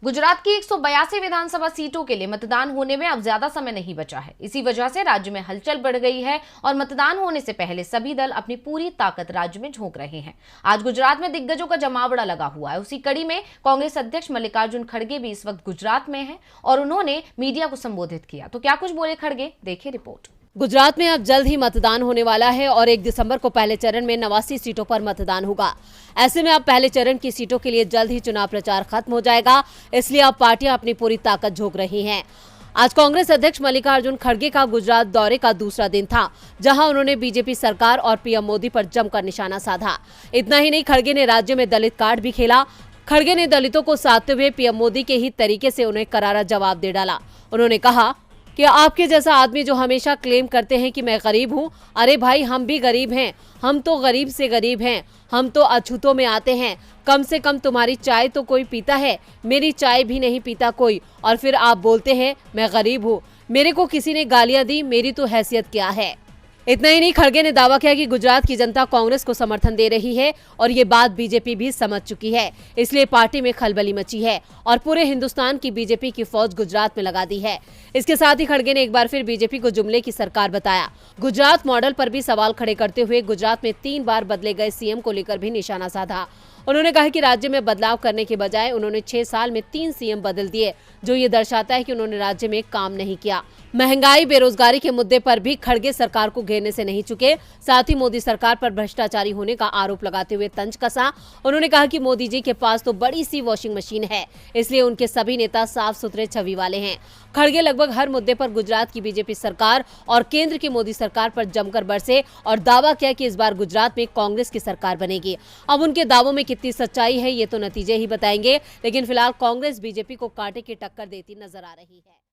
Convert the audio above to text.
गुजरात की 182 विधानसभा सीटों के लिए मतदान होने में अब ज्यादा समय नहीं बचा है। इसी वजह से राज्य में हलचल बढ़ गई है और मतदान होने से पहले सभी दल अपनी पूरी ताकत राज्य में झोंक रहे हैं। आज गुजरात में दिग्गजों का जमावड़ा लगा हुआ है। उसी कड़ी में कांग्रेस अध्यक्ष मल्लिकार्जुन खड़गे भी इस वक्त गुजरात में हैं और उन्होंने मीडिया को संबोधित किया। तो क्या कुछ बोले खड़गे, देखिए रिपोर्ट। गुजरात में अब जल्द ही मतदान होने वाला है और 1 दिसंबर को पहले चरण में 89 सीटों पर मतदान होगा। ऐसे में अब पहले चरण की सीटों के लिए जल्द ही चुनाव प्रचार खत्म हो जाएगा, इसलिए अब पार्टियां अपनी पूरी ताकत झोंक रही हैं। आज कांग्रेस अध्यक्ष मल्लिकार्जुन खड़गे का गुजरात दौरे का दूसरा दिन था, जहां उन्होंने बीजेपी सरकार और पीएम मोदी पर जमकर निशाना साधा। इतना ही नहीं, खड़गे ने राज्य में दलित कार्ड भी खेला। खड़गे ने दलितों को साधते हुए पीएम मोदी के ही तरीके से उन्हें करारा जवाब दे डाला। उन्होंने कहा कि आपके जैसा आदमी जो हमेशा क्लेम करते हैं कि मैं गरीब हूं, अरे भाई हम भी गरीब हैं, हम तो गरीब से गरीब हैं, हम तो अछूतों में आते हैं। कम से कम तुम्हारी चाय तो कोई पीता है, मेरी चाय भी नहीं पीता कोई, और फिर आप बोलते हैं मैं गरीब हूँ। मेरे को किसी ने गालियां दी, मेरी तो हैसियत क्या है। इतना ही नहीं, खड़गे ने दावा किया कि गुजरात की जनता कांग्रेस को समर्थन दे रही है और ये बात बीजेपी भी समझ चुकी है, इसलिए पार्टी में खलबली मची है और पूरे हिंदुस्तान की बीजेपी की फौज गुजरात में लगा दी है। इसके साथ ही खड़गे ने एक बार फिर बीजेपी को जुमले की सरकार बताया। गुजरात मॉडल पर भी सवाल खड़े करते हुए गुजरात में 3 बार बदले गए सीएम को लेकर भी निशाना साधा। उन्होंने कहा कि राज्य में बदलाव करने के बजाय उन्होंने 6 साल में 3 सीएम बदल दिए, जो ये दर्शाता है कि उन्होंने राज्य में काम नहीं किया। महंगाई, बेरोजगारी के मुद्दे पर भी खड़गे सरकार को घेरने से नहीं चुके। साथ ही मोदी सरकार पर भ्रष्टाचारी होने का आरोप लगाते हुए तंज कसा। उन्होंने कहा कि मोदी जी के पास तो बड़ी सी वॉशिंग मशीन है, इसलिए उनके सभी नेता साफ सुथरे छवि वाले हैं। खड़गे लगभग हर मुद्दे पर गुजरात की बीजेपी सरकार और केंद्र की मोदी सरकार पर जमकर बरसे और दावा किया कि इस बार गुजरात में कांग्रेस की सरकार बनेगी। अब उनके दावों में कितनी सच्चाई है ये तो नतीजे ही बताएंगे, लेकिन फिलहाल कांग्रेस बीजेपी को कांटे की टक्कर देती नजर आ रही है।